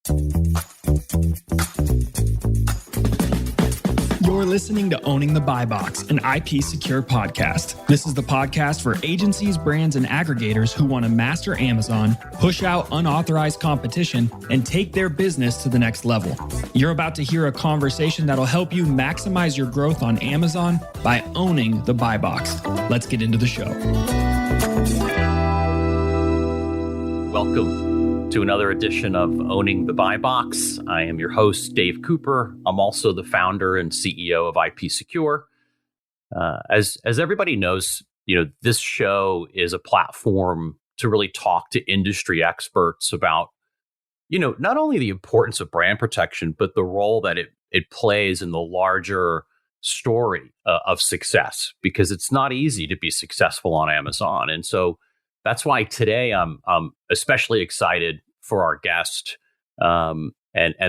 You're listening to Owning the Buy Box, an IP Secure podcast. This is the podcast for agencies, brands, and aggregators who want to master Amazon, push out unauthorized competition, and take their business to the next level. You're about to hear a conversation that'll help you maximize your growth on Amazon by owning the Buy Box. Let's get into the show. Welcome to another edition of Owning the Buy Box. I am your host, Dave Cooper. I'm also the founder and CEO of IP Secure. As everybody knows, this show is a platform to really talk to industry experts about, not only the importance of brand protection, but the role that it plays in the larger story of success, because it's not easy to be successful on Amazon. And so that's why today I'm especially excited for our guest, and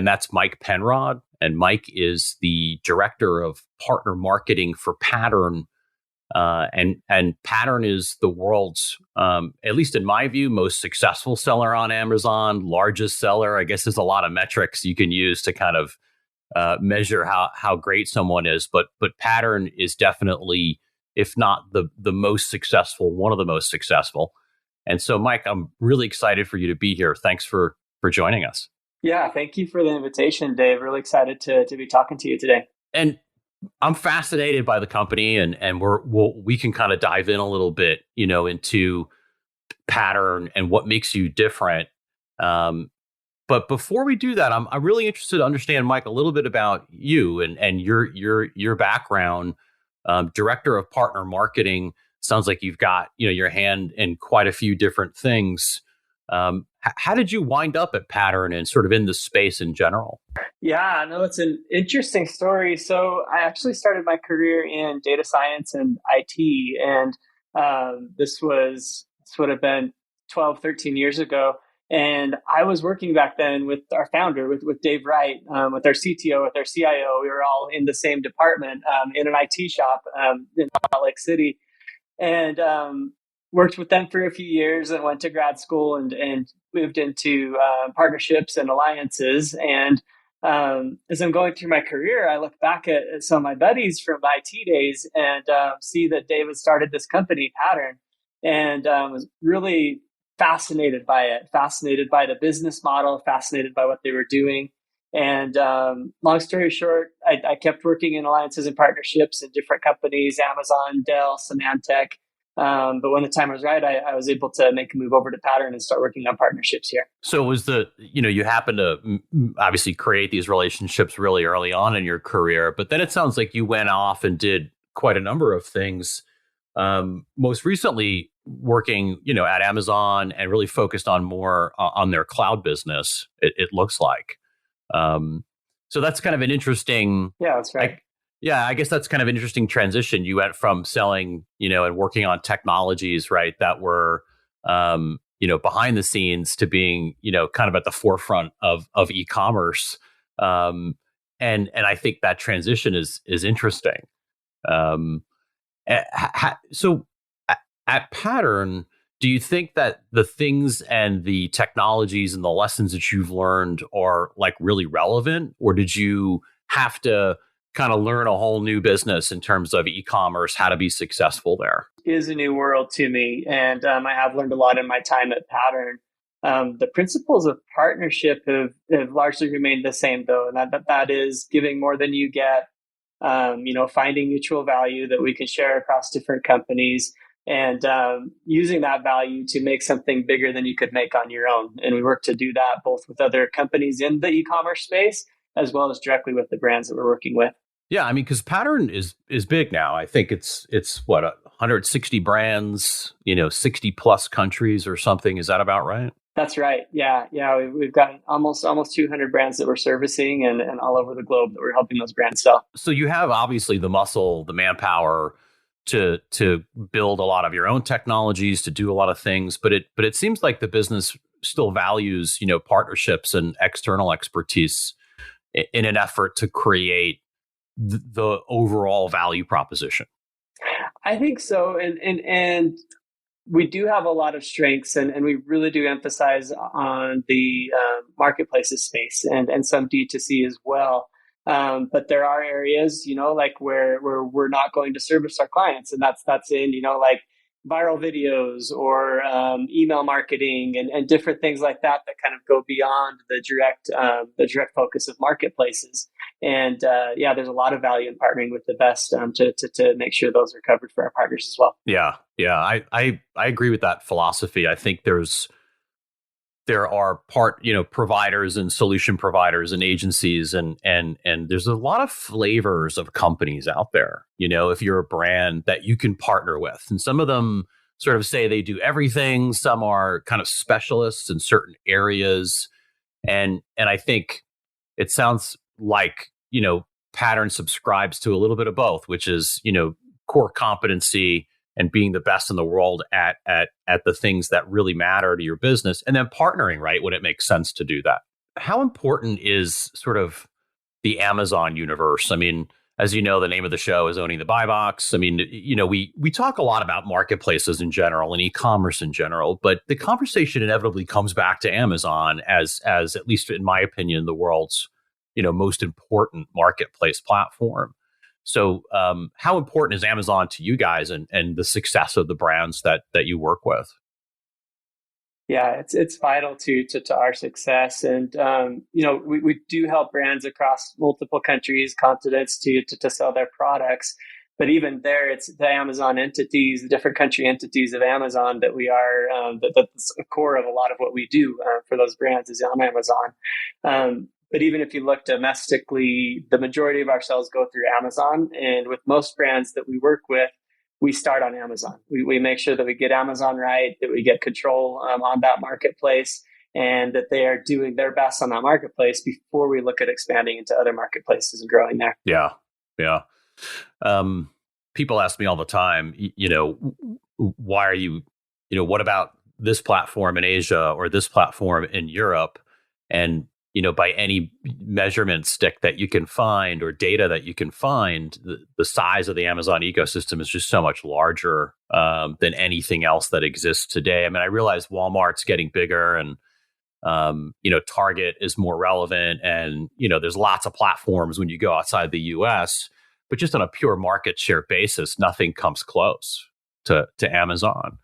that's Mike Penrod. And Mike is the director of partner marketing for Pattern, and Pattern is the world's, at least in my view, most successful seller on Amazon, largest seller. I guess there's a lot of metrics you can use to kind of measure how great someone is, but Pattern is definitely, if not the most successful, one of the most successful. And so, Mike, I'm really excited for you to be here. Thanks for joining us. Yeah, thank you for the invitation, Dave. Really excited to be talking to you today. And I'm fascinated by the company, and we can kind of dive in a little bit, into Pattern and what makes you different. But before we do that, I'm really interested to understand, Mike, a little bit about you and your background. Director of partner marketing. Sounds like you've got, your hand in quite a few different things. How did you wind up at Pattern and sort of in the space in general? Yeah, no, it's an interesting story. So I actually started my career in data science and IT, and this would have been 12, 13 years ago. And I was working back then with our founder, with Dave Wright, with our CTO, with our CIO. We were all in the same department in an IT shop in Salt Lake City. And worked with them for a few years and went to grad school and moved into partnerships and alliances. And as I'm going through my career, I look back at some of my buddies from my IT days and see that David started this company, Pattern, and was really fascinated by it, fascinated by the business model, fascinated by what they were doing. And long story short, I kept working in alliances and partnerships in different companies, Amazon, Dell, Symantec. But when the time was right, I was able to make a move over to Pattern and start working on partnerships here. So was you happened to obviously create these relationships really early on in your career, but then it sounds like you went off and did quite a number of things. Most recently working, at Amazon and really focused on more on their cloud business, it looks like. So that's kind of an interesting. Yeah, that's right. I guess that's kind of an interesting transition. You went from selling, and working on technologies, right, that were, behind the scenes to being, kind of at the forefront of e-commerce. And I think that transition is interesting. So at Pattern, do you think that the things and the technologies and the lessons that you've learned are like really relevant, or did you have to kind of learn a whole new business in terms of e-commerce, how to be successful there? It is a new world to me, and I have learned a lot in my time at Pattern. The principles of partnership have largely remained the same, though, and that is giving more than you get. Finding mutual value that we can share across different companies, and using that value to make something bigger than you could make on your own. And we work to do that both with other companies in the e-commerce space, as well as directly with the brands that we're working with. Yeah, I mean, because Pattern is big now. I think it's what, 160 brands, 60 plus countries or something. Is that about right? That's right. Yeah. We've got almost 200 brands that we're servicing and all over the globe that we're helping those brands sell. So you have obviously the muscle, the manpower to build a lot of your own technologies, to do a lot of things, but it seems like the business still values, partnerships and external expertise in an effort to create the overall value proposition. I think so. And we do have a lot of strengths, and we really do emphasize on the marketplaces space and some D2C as well. But there are areas, like where we're not going to service our clients, and that's in, like viral videos or email marketing and different things like that kind of go beyond the direct focus of marketplaces. And there's a lot of value in partnering with the best to make sure those are covered for our partners as well. Yeah, I agree with that philosophy. I think there are providers and solution providers and agencies and there's a lot of flavors of companies out there, if you're a brand that you can partner with. And some of them sort of say they do everything. Some are kind of specialists in certain areas. And I think it sounds like, Pattern subscribes to a little bit of both, which is, core competency and being the best in the world at the things that really matter to your business, and then partnering, right, when it makes sense to do that. How important is sort of the Amazon universe? I mean, as you know, the name of the show is Owning the Buy Box. I mean, we talk a lot about marketplaces in general and e-commerce in general, but the conversation inevitably comes back to Amazon as at least in my opinion, the world's, most important marketplace platform. So how important is Amazon to you guys and the success of the brands that you work with? Yeah, it's vital to our success. And, we do help brands across multiple countries, continents to sell their products. But even there, it's the Amazon entities, the different country entities of Amazon that we are, that's the core of a lot of what we do for those brands is on Amazon. But even if you look domestically, the majority of our sales go through Amazon. And with most brands that we work with, we start on Amazon. We make sure that we get Amazon right, that we get control on that marketplace, and that they are doing their best on that marketplace before we look at expanding into other marketplaces and growing there. Yeah. People ask me all the time, why are you, what about this platform in Asia or this platform in Europe? And by any measurement stick that you can find or data that you can find, the size of the Amazon ecosystem is just so much larger than anything else that exists today. I mean, I realize Walmart's getting bigger and, Target is more relevant. And, there's lots of platforms when you go outside the US, but just on a pure market share basis, nothing comes close to Amazon.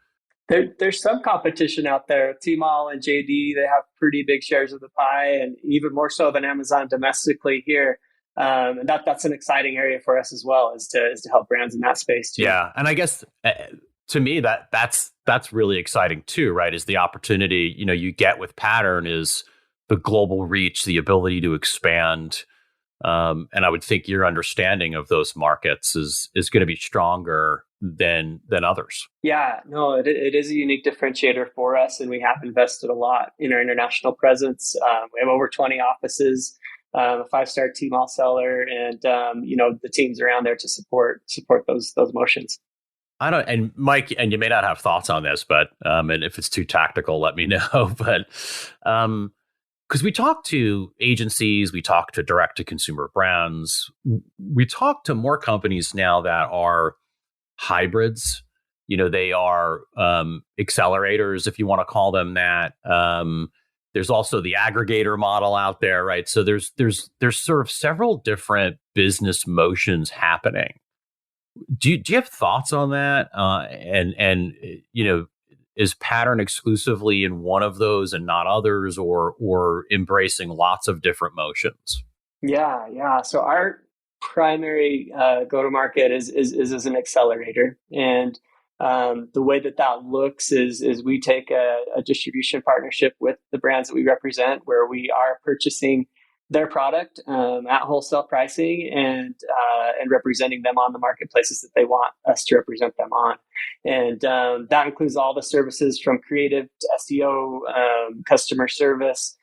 There's some competition out there. Tmall and JD, they have pretty big shares of the pie, and even more so than Amazon domestically here. And that's an exciting area for us as well, is to help brands in that space too. Yeah, and I guess to me that's really exciting too, right? Is the opportunity you get with Pattern is the global reach, the ability to expand. And I would think your understanding of those markets is going to be stronger than others. Yeah, no, it is a unique differentiator for us, and we have invested a lot in our international presence. We have over 20 offices, a 5-star Tmall seller, and the teams around there to support those motions. And Mike, and you may not have thoughts on this, but and if it's too tactical, let me know. But because we talk to agencies, we talk to direct to consumer brands, we talk to more companies now that are hybrids. They are accelerators, if you want to call them that. There's also the aggregator model out there, right? So there's sort of several different business motions happening. Do you have thoughts on that? And is Pattern exclusively in one of those and not others, or embracing lots of different motions? Yeah. So our primary go-to-market is as an accelerator, and the way that looks is we take a distribution partnership with the brands that we represent, where we are purchasing their product at wholesale pricing and representing them on the marketplaces that they want us to represent them on. And that includes all the services from creative to SEO, customer service,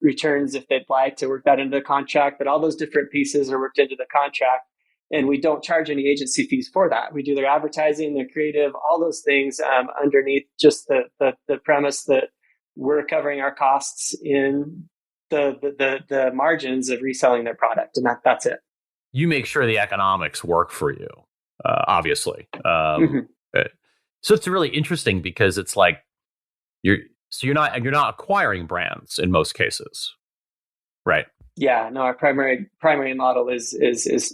returns if they'd like to work that into the contract, but all those different pieces are worked into the contract. And we don't charge any agency fees for that. We do their advertising, their creative, all those things underneath just the premise that we're covering our costs in the margins of reselling their product, and that's it. You make sure the economics work for you, obviously. So it's really interesting because it's like you're not acquiring brands in most cases, right? Yeah, no, our primary model is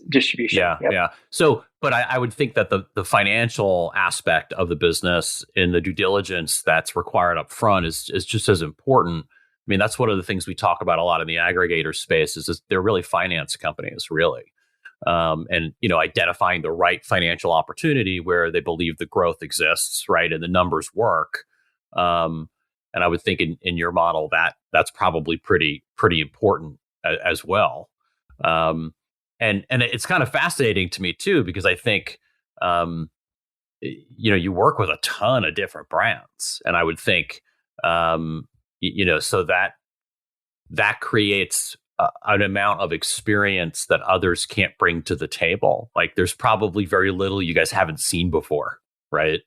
distribution. Yeah, Yep. yeah. So, but I would think that the financial aspect of the business in the due diligence that's required up front is just as important. I mean, that's one of the things we talk about a lot in the aggregator space is they're really finance companies, really. And identifying the right financial opportunity where they believe the growth exists, right, and the numbers work. And I would think in your model that's probably pretty important as well. And it's kind of fascinating to me too because I think you work with a ton of different brands, and I would think so that creates an amount of experience that others can't bring to the table. Like there's probably very little you guys haven't seen before, right?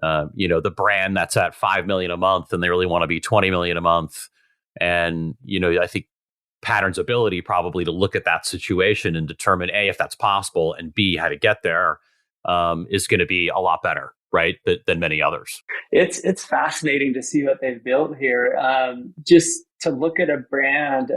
The brand that's at 5 million a month and they really want to be 20 million a month. And, I think Pattern's ability probably to look at that situation and determine A, if that's possible, and B, how to get there is going to be a lot better, right, than many others. It's fascinating to see what they've built here. Just to look at a brand,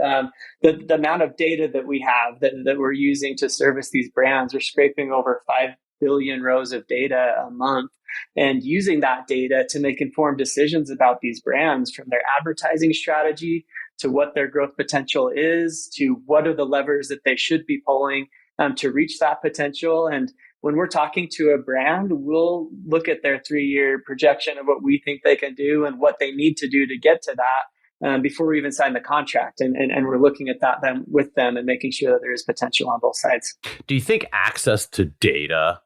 the amount of data that we have that we're using to service these brands, we're scraping over 5 billion rows of data a month and using that data to make informed decisions about these brands, from their advertising strategy to what their growth potential is, to what are the levers that they should be pulling to reach that potential. And when we're talking to a brand, we'll look at their 3-year projection of what we think they can do and what they need to do to get to that before we even sign the contract. And we're looking at that then with them and making sure that there is potential on both sides. Do you think access to data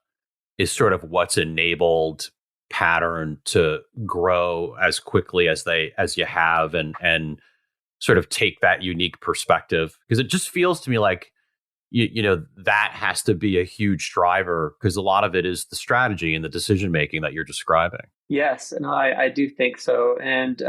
is sort of what's enabled Pattern to grow as quickly as you have and sort of take that unique perspective? Because it just feels to me like that has to be a huge driver, because a lot of it is the strategy and the decision making that you're describing. Yes, and I do think so. And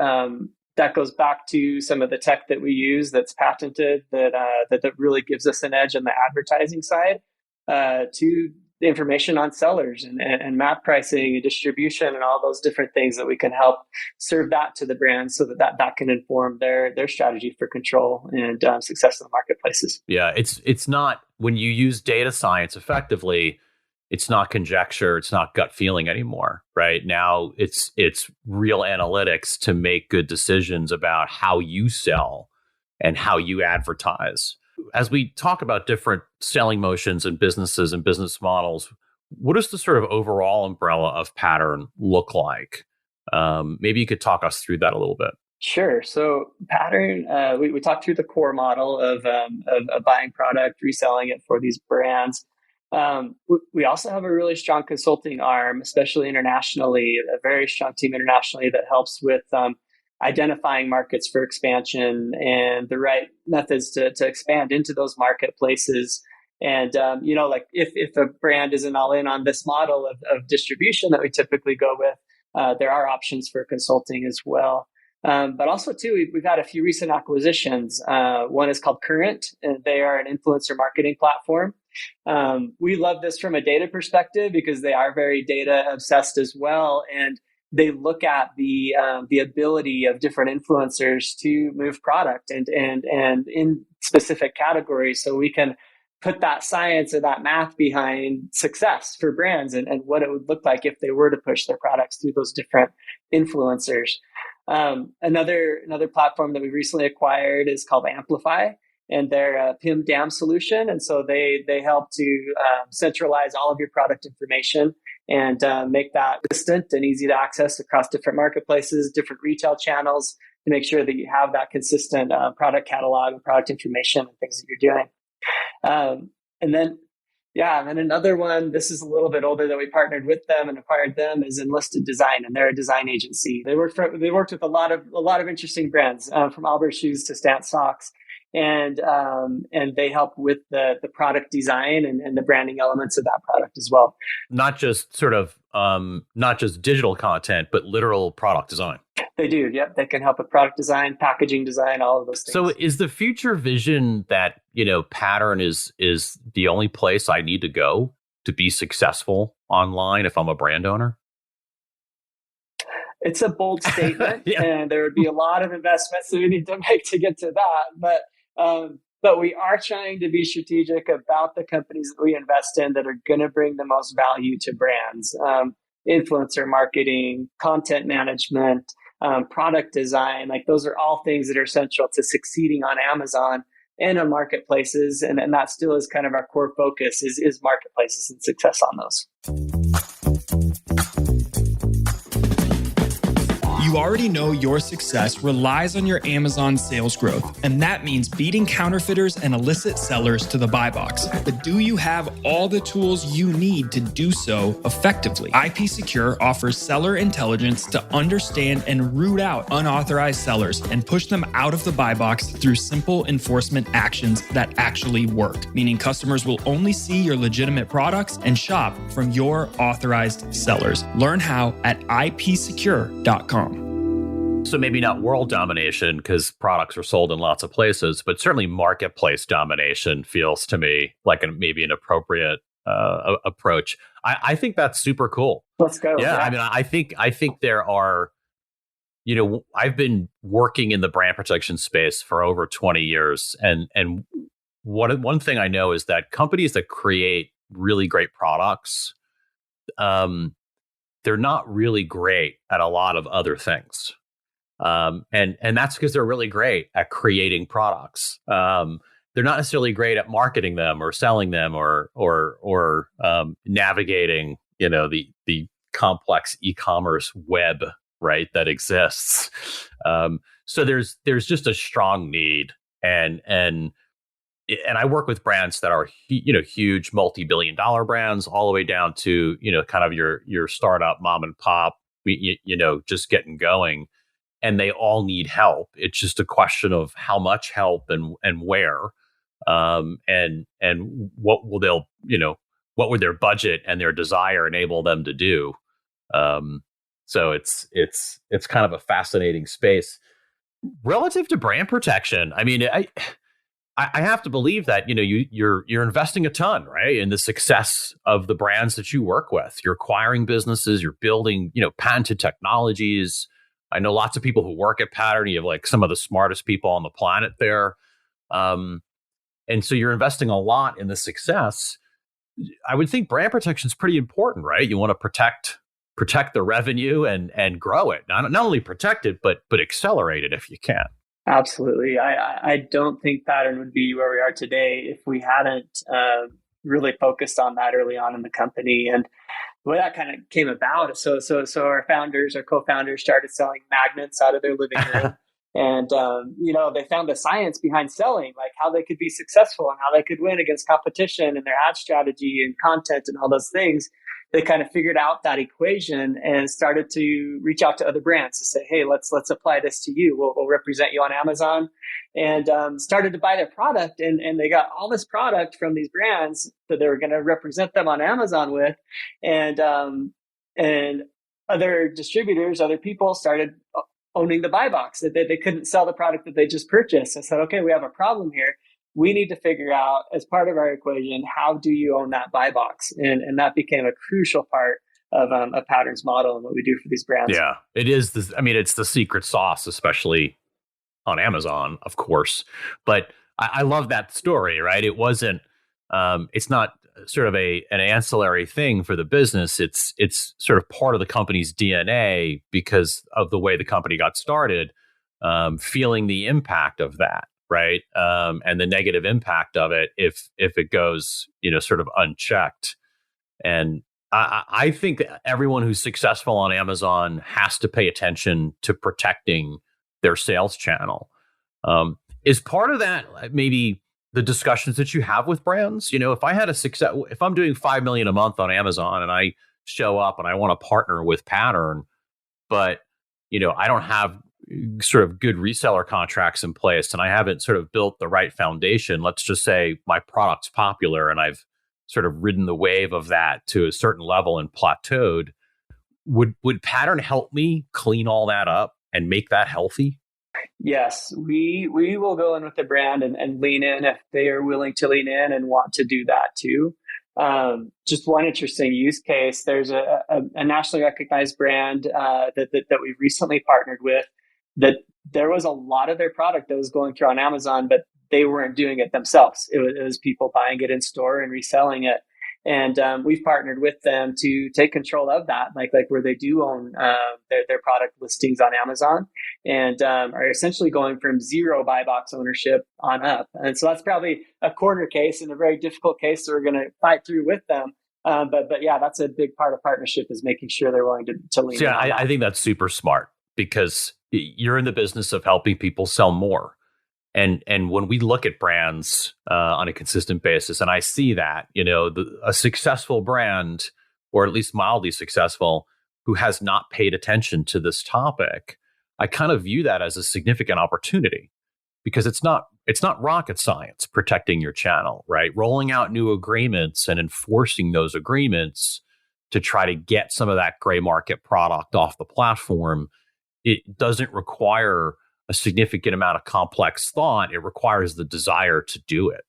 that goes back to some of the tech that we use that's patented that really gives us an edge on the advertising side, to the information on sellers and map pricing and distribution and all those different things that we can help serve that to the brands so that can inform their strategy for control and success in the marketplaces. Yeah, it's not, when you use data science effectively, it's not conjecture, it's not gut feeling anymore, right? Now it's real analytics to make good decisions about how you sell and how you advertise. As we talk about different selling motions and businesses and business models, what does the sort of overall umbrella of Pattern look like? Maybe you could talk us through that a little bit. Sure. So Pattern, we talked through the core model of buying product, reselling it for these brands. We also have a really strong consulting arm, especially internationally, a very strong team internationally that helps with identifying markets for expansion and the right methods to expand into those marketplaces. And, like if a brand isn't all in on this model of distribution that we typically go with, there are options for consulting as well. But also, too, we've had a few recent acquisitions. One is called Current, and they are an influencer marketing platform. We love this from a data perspective because they are very data obsessed as well. And they look at the ability of different influencers to move product and in specific categories, so we can put that science or that math behind success for brands and what it would look like if they were to push their products through those different influencers. Another platform that we recently acquired is called Amplify, and they're a PIM DAM solution. And so they help to centralize all of your product information and make that consistent and easy to access across different marketplaces, different retail channels, to make sure that you have that consistent product catalog and product information and things that you're doing. And then another one, this is a little bit older, that we partnered with them and acquired them, is Enlisted Design, and they're a design agency. They worked with a lot of interesting brands, from Allbirds shoes to Stance socks, and they help with the product design and the branding elements of that product as well. Not just not just digital content, but literal product design. They do. Yep. They can help with product design, packaging design, all of those things. So is the future vision that, Pattern is the only place I need to go to be successful online if I'm a brand owner? it's a bold statement, Yeah. and there would be a lot of investments that we need to make to get to that. But we are trying to be strategic about the companies that we invest in that are going to bring the most value to brands. Influencer marketing, content management, product design, like those are all things that are essential to succeeding on Amazon and on marketplaces. And that still is kind of our core focus is marketplaces and success on those. You already know your success relies on your Amazon sales growth, and that means beating counterfeiters and illicit sellers to the buy box. But do you have all the tools you need to do so effectively? IP Secure offers seller intelligence to understand and root out unauthorized sellers and push them out of the buy box through simple enforcement actions that actually work, meaning customers will only see your legitimate products and shop from your authorized sellers. Learn how at ipsecure.com. So maybe not world domination because products are sold in lots of places, but certainly marketplace domination feels to me like maybe an appropriate approach. I think that's super cool. Let's go. Yeah, I mean, I think there are, I've been working in the brand protection space for over 20 years, and one thing I know is that companies that create really great products, they're not really great at a lot of other things. And that's because they're really great at creating products. They're not necessarily great at marketing them or selling them or navigating, the complex e-commerce web, right, that exists. So there's just a strong need, and I work with brands that are huge multi-billion-dollar brands, all the way down to kind of your startup mom and pop, just getting going. And they all need help. It's just a question of how much help and where, and what will what would their budget and their desire enable them to do. So it's kind of a fascinating space relative to brand protection. I mean, I have to believe that you're investing a ton, right, in the success of the brands that you work with. You're acquiring businesses. You're building patented technologies. I know lots of people who work at Pattern. You have like some of the smartest people on the planet there. And so you're investing a lot in the success. I would think brand protection is pretty important, right? You want to protect the revenue and grow it. Not only protect it, but accelerate it if you can. Absolutely. I don't think Pattern would be where we are today if we hadn't really focused on that early on in the company. And the way that kind of came about, so our co-founders started selling magnets out of their living room. And, they found the science behind selling, like how they could be successful and how they could win against competition and their ad strategy and content and all those things. They kind of figured out that equation and started to reach out to other brands to say, hey, let's apply this to you. We'll represent you on Amazon, and started to buy their product. And they got all this product from these brands that they were going to represent them on Amazon with. And other distributors, other people started owning the buy box. That they couldn't sell the product that they just purchased. I said, okay, we have a problem here. We need to figure out, as part of our equation, how do you own that buy box? And that became a crucial part of a Pattern's model and what we do for these brands. Yeah, it is. It's the secret sauce, especially on Amazon, of course. But I love that story, right? It wasn't. It's not sort of an ancillary thing for the business. It's sort of part of the company's DNA because of the way the company got started. Feeling the impact of that. Right. And the negative impact of it if it goes, sort of unchecked. And I think that everyone who's successful on Amazon has to pay attention to protecting their sales channel. Is part of that maybe the discussions that you have with brands? If I had if I'm doing $5 million a month on Amazon and I show up and I want to partner with Pattern, but, I don't have sort of good reseller contracts in place and I haven't sort of built the right foundation. Let's just say my product's popular and I've sort of ridden the wave of that to a certain level and plateaued. Would Pattern help me clean all that up and make that healthy? Yes, we will go in with the brand and lean in if they are willing to lean in and want to do that too. Just one interesting use case. There's a nationally recognized brand that we've recently partnered with. That there was a lot of their product that was going through on Amazon, but they weren't doing it themselves. It was people buying it in store and reselling it. And we've partnered with them to take control of that, like where they do own their product listings on Amazon, and are essentially going from zero buy box ownership on up. And so that's probably a corner case and a very difficult case that we're going to fight through with them. But yeah, that's a big part of partnership, is making sure they're willing to lean in on that. I think that's super smart, because you're in the business of helping people sell more. And when we look at brands on a consistent basis, and I see that, a successful brand, or at least mildly successful, who has not paid attention to this topic, I kind of view that as a significant opportunity, because it's not rocket science protecting your channel, right? Rolling out new agreements and enforcing those agreements to try to get some of that gray market product off the platform, it doesn't require a significant amount of complex thought. It requires the desire to do it.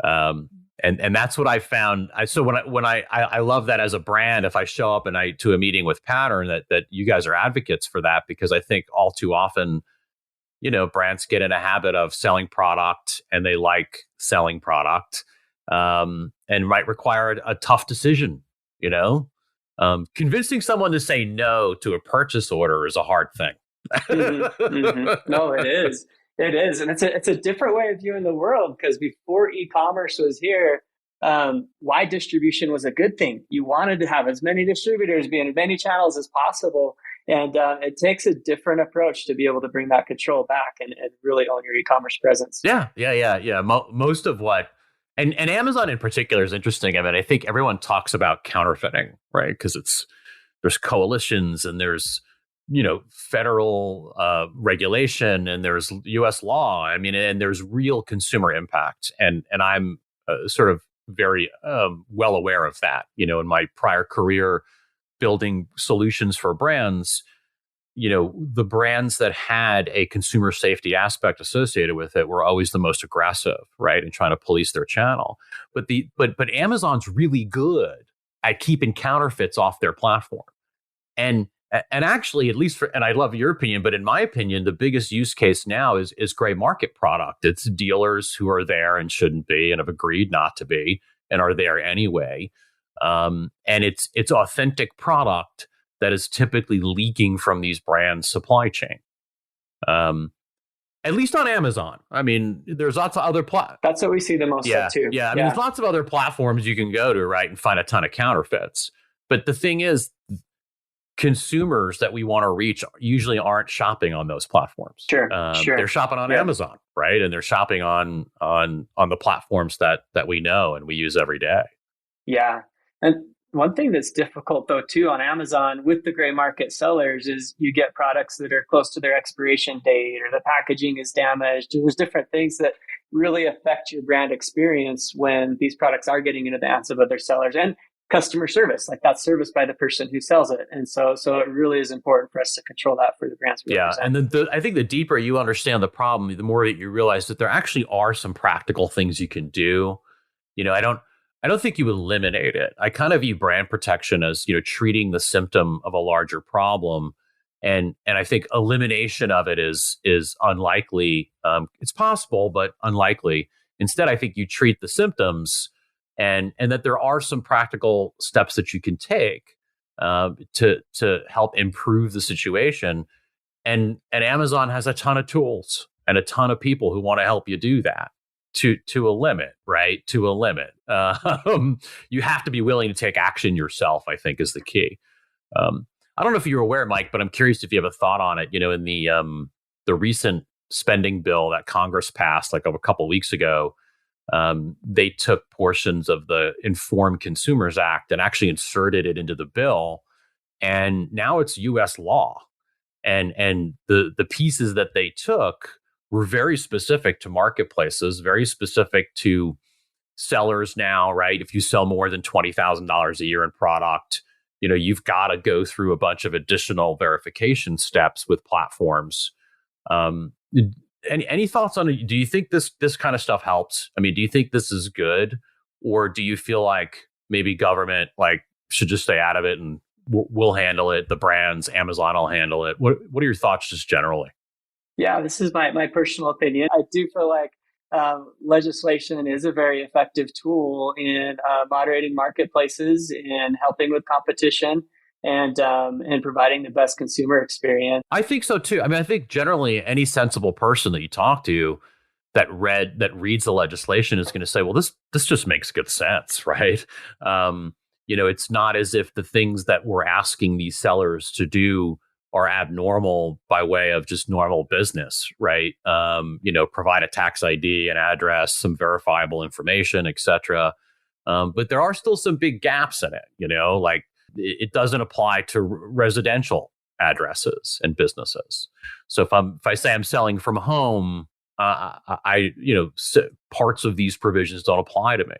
And that's what I found. So when I love that as a brand, if I show up to a meeting with Pattern, that you guys are advocates for that, because I think all too often, brands get in a habit of selling product, and they like selling product, and might require a tough decision. Convincing someone to say no to a purchase order is a hard thing. No, it is. It is. And it's a different way of viewing the world, because before e-commerce was here, wide distribution was a good thing. You wanted to have as many distributors, be in as many channels as possible. And it takes a different approach to be able to bring that control back and really own your e-commerce presence. Yeah. Most of what, and Amazon in particular is interesting. I mean, I think everyone talks about counterfeiting, right? Because there's coalitions, and there's federal regulation, and there's U.S. law. I mean, and there's real consumer impact, and I'm sort of very well aware of that. In my prior career, building solutions for brands, the brands that had a consumer safety aspect associated with it were always the most aggressive, right, in trying to police their channel. But Amazon's really good at keeping counterfeits off their platform, and actually, at least and I love your opinion, but in my opinion, the biggest use case now is gray market product. It's dealers who are there and shouldn't be, and have agreed not to be, and are there anyway. And it's authentic product that is typically leaking from these brands' supply chain. At least on Amazon. I mean, there's lots of other That's what we see the most of too. Yeah. I mean, there's lots of other platforms you can go to, right, and find a ton of counterfeits. But the thing is, consumers that we want to reach usually aren't shopping on those platforms. Sure. They're shopping on Amazon, right? And they're shopping on the platforms that we know and we use every day. Yeah. And one thing that's difficult though too on Amazon with the gray market sellers is you get products that are close to their expiration date, or the packaging is damaged. There's different things that really affect your brand experience when these products are getting into the hands of other sellers. And customer service, like that's serviced by the person who sells it. And so it really is important for us to control that for the brands we represent. And then I think the deeper you understand the problem, the more that you realize that there actually are some practical things you can do. I don't think you eliminate it. I kind of view brand protection as, treating the symptom of a larger problem. And I think elimination of it is unlikely. It's possible, but unlikely. Instead, I think you treat the symptoms, and that there are some practical steps that you can take to help improve the situation. And Amazon has a ton of tools and a ton of people who want to help you do that to a limit, right? To a limit. You have to be willing to take action yourself, I think, is the key. I don't know if you're aware, Mike, but I'm curious if you have a thought on it. In the recent spending bill that Congress passed like a couple of weeks ago, they took portions of the Informed Consumers Act and actually inserted it into the bill. And now it's U.S. law. And the pieces that they took were very specific to marketplaces, very specific to sellers now, right? If you sell more than $20,000 a year in product, you've got to go through a bunch of additional verification steps with platforms. Any thoughts on it? Do you think this kind of stuff helps? I mean, do you think this is good, or do you feel like maybe government like should just stay out of it and we'll handle it? The brands, Amazon will handle it. What are your thoughts just generally? Yeah, this is my personal opinion. I do feel like legislation is a very effective tool in moderating marketplaces and helping with competition and providing the best consumer experience. I think so too. I mean, I think generally any sensible person that you talk to that reads the legislation is going to say, well, this just makes good sense, right? It's not as if the things that we're asking these sellers to do are abnormal by way of just normal business, right? Provide a tax ID, an address, some verifiable information, etc. But there are still some big gaps in it, like it doesn't apply to residential addresses and businesses. So if I say I'm selling from home, parts of these provisions don't apply to me.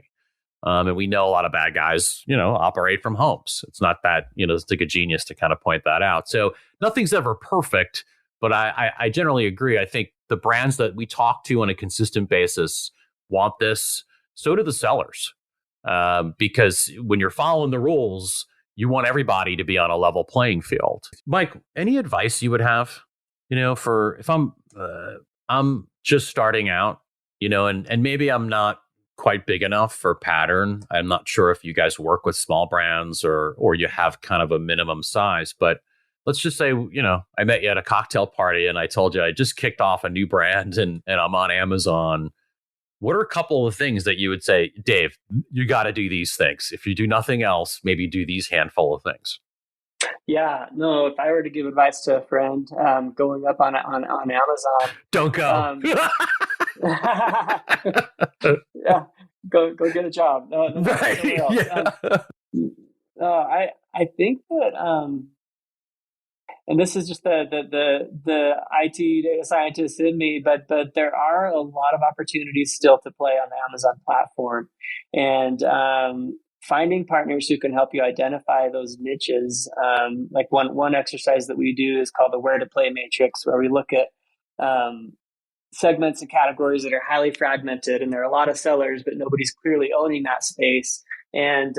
And we know a lot of bad guys, operate from homes. It's not that, it's like a genius to kind of point that out. So nothing's ever perfect, but I generally agree. I think the brands that we talk to on a consistent basis want this. So do the sellers. Because when you're following the rules, you want everybody to be on a level playing field. Mike, any advice you would have, for if I'm just starting out, and maybe I'm not quite big enough for Pattern. I'm not sure if you guys work with small brands or you have kind of a minimum size, but let's just say, I met you at a cocktail party and I told you I just kicked off a new brand and I'm on Amazon. What are a couple of things that you would say, Dave, you got to do these things? If you do nothing else, maybe do these handful of things. Yeah, no, if I were to give advice to a friend going up on Amazon, don't go. Yeah, go get a job. No, right. Yeah. I think that, and this is just the IT data scientist in me, but there are a lot of opportunities still to play on the Amazon platform, and finding partners who can help you identify those niches. Like one exercise that we do is called the Where to Play Matrix, where we look at segments and categories that are highly fragmented, and there are a lot of sellers, but nobody's clearly owning that space, and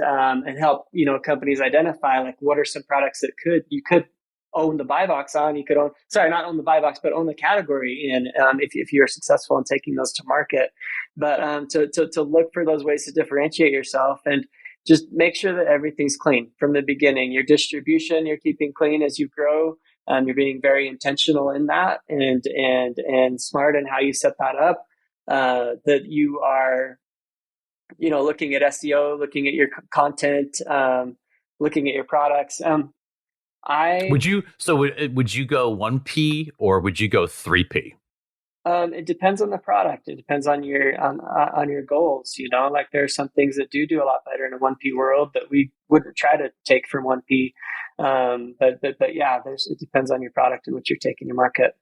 help companies identify like what are some products that you could own the buy box on. You could not own the buy box, but own the category in if you're successful in taking those to market. But to look for those ways to differentiate yourself and just make sure that everything's clean from the beginning. Your distribution, you're keeping clean as you grow. You're being very intentional in that and smart in how you set that up. That you are, looking at SEO, looking at your content, looking at your products. Would you go 1P or would you go 3P? It depends on the product. It depends on your on your goals. Like there are some things that do a lot better in a 1P world that we wouldn't try to take from 1P. But yeah, it depends on your product and what you're taking to market.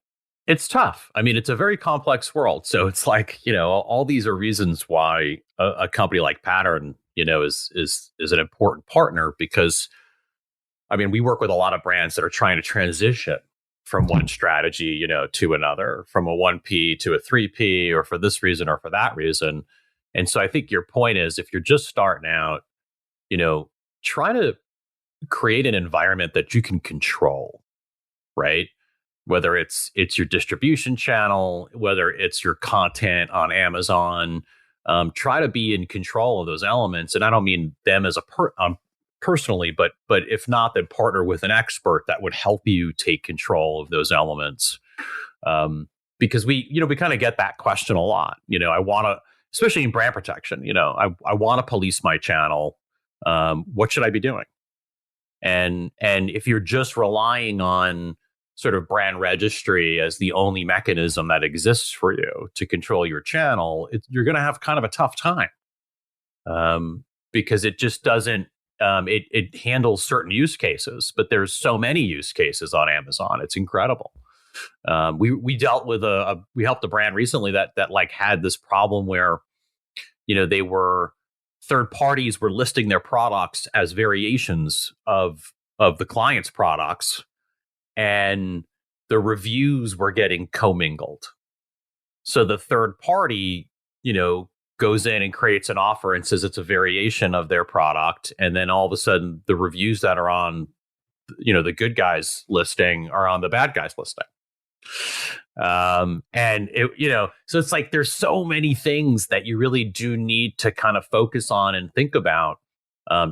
It's tough. I mean, it's a very complex world. So it's like, all these are reasons why a company like Pattern, is an important partner because, I mean, we work with a lot of brands that are trying to transition from one strategy, to another, from a 1P to a 3P, or for this reason or for that reason. And so I think your point is if you're just starting out, try to create an environment that you can control, right? Whether it's your distribution channel, whether it's your content on Amazon, try to be in control of those elements. And I don't mean them as personally, but if not, then partner with an expert that would help you take control of those elements. Because we kind of get that question a lot. I want to, especially in brand protection, I want to police my channel. What should I be doing? And if you're just relying on sort of brand registry as the only mechanism that exists for you to control your channel, you're going to have kind of a tough time, because it just doesn't. It handles certain use cases, but there's so many use cases on Amazon. It's incredible. We dealt with we helped a brand recently that like had this problem where, they were third parties were listing their products as variations of the client's products, and the reviews were getting commingled. So the third party, goes in and creates an offer and says it's a variation of their product, and then all of a sudden the reviews that are on, the good guys listing are on the bad guys listing. And so it's like there's so many things that you really do need to kind of focus on and think about.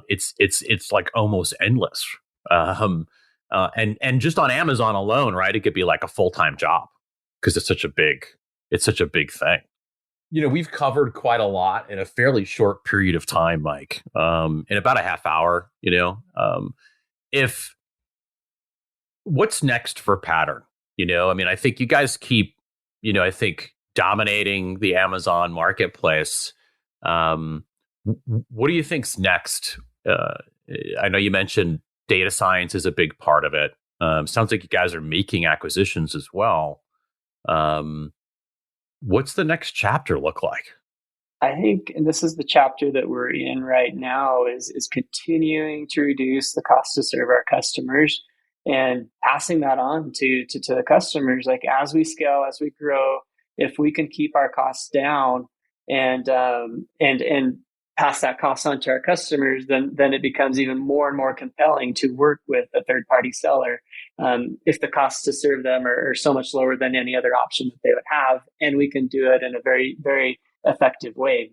It's like almost endless. And just on Amazon alone, right? It could be like a full-time job because it's such a big thing. We've covered quite a lot in a fairly short period of time, Mike. In about a half hour, what's next for Pattern? I think you guys keep, dominating the Amazon marketplace. What do you think's next? I know you mentioned data science is a big part of it. Sounds like you guys are making acquisitions as well. What's the next chapter look like? I think, and this is the chapter that we're in right now, is continuing to reduce the cost to serve our customers and passing that on to the customers. Like as we scale, as we grow, if we can keep our costs down and pass that cost on to our customers, then it becomes even more and more compelling to work with a third-party seller if the costs to serve them are so much lower than any other option that they would have, and we can do it in a very, very effective way.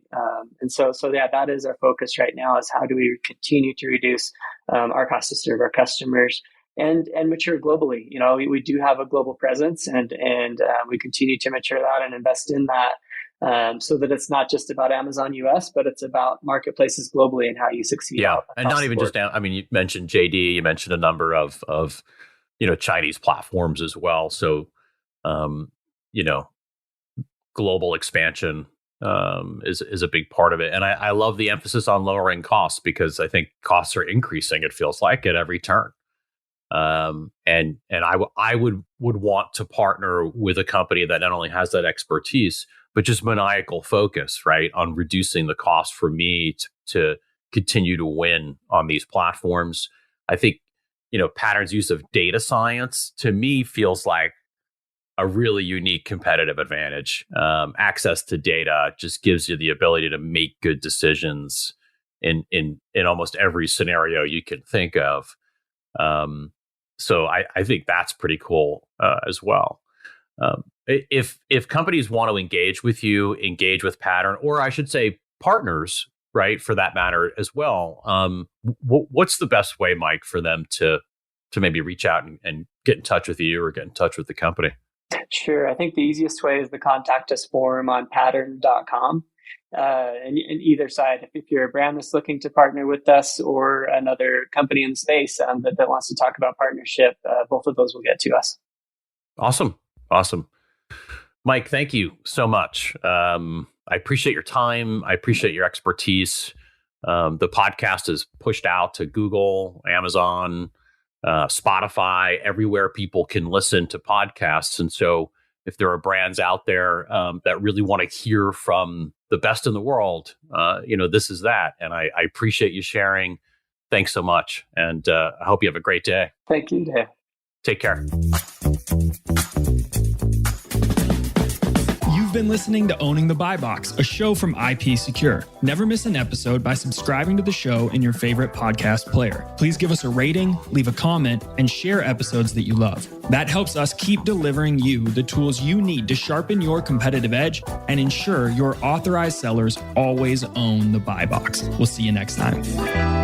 So that is our focus right now: is how do we continue to reduce our cost to serve our customers and mature globally. We do have a global presence, and we continue to mature that and invest in that. So that it's not just about Amazon US, but it's about marketplaces globally and how you succeed. Yeah, and not even just, you mentioned JD, you mentioned a number of Chinese platforms as well. So, global expansion is a big part of it. And I love the emphasis on lowering costs, because I think costs are increasing, it feels like, at every turn. And I would want to partner with a company that not only has that expertise, but just maniacal focus, right, on reducing the cost for me to continue to win on these platforms. I think, Pattern's use of data science to me feels like a really unique competitive advantage. Access to data just gives you the ability to make good decisions in almost every scenario you can think of. So I think that's pretty cool as well. If companies want to engage with Pattern, or I should say partners, right, for that matter as well, what's the best way, Mike, for them to maybe reach out and get in touch with you or get in touch with the company? Sure. I think the easiest way is the contact us form on pattern.com. And either side, if you're a brand that's looking to partner with us or another company in the space that wants to talk about partnership, both of those will get to us. Awesome. Mike, thank you so much. I appreciate your time. I appreciate your expertise. The podcast is pushed out to Google, Amazon, Spotify, everywhere people can listen to podcasts. And so if there are brands out there that really want to hear from the best in the world, this is that. And I appreciate you sharing. Thanks so much. And I hope you have a great day. Thank you, Dave. Take care. You've been listening to Owning the Buy Box, a show from IP Secure. Never miss an episode by subscribing to the show in your favorite podcast player. Please give us a rating, leave a comment, and share episodes that you love. That helps us keep delivering you the tools you need to sharpen your competitive edge and ensure your authorized sellers always own the buy box. We'll see you next time.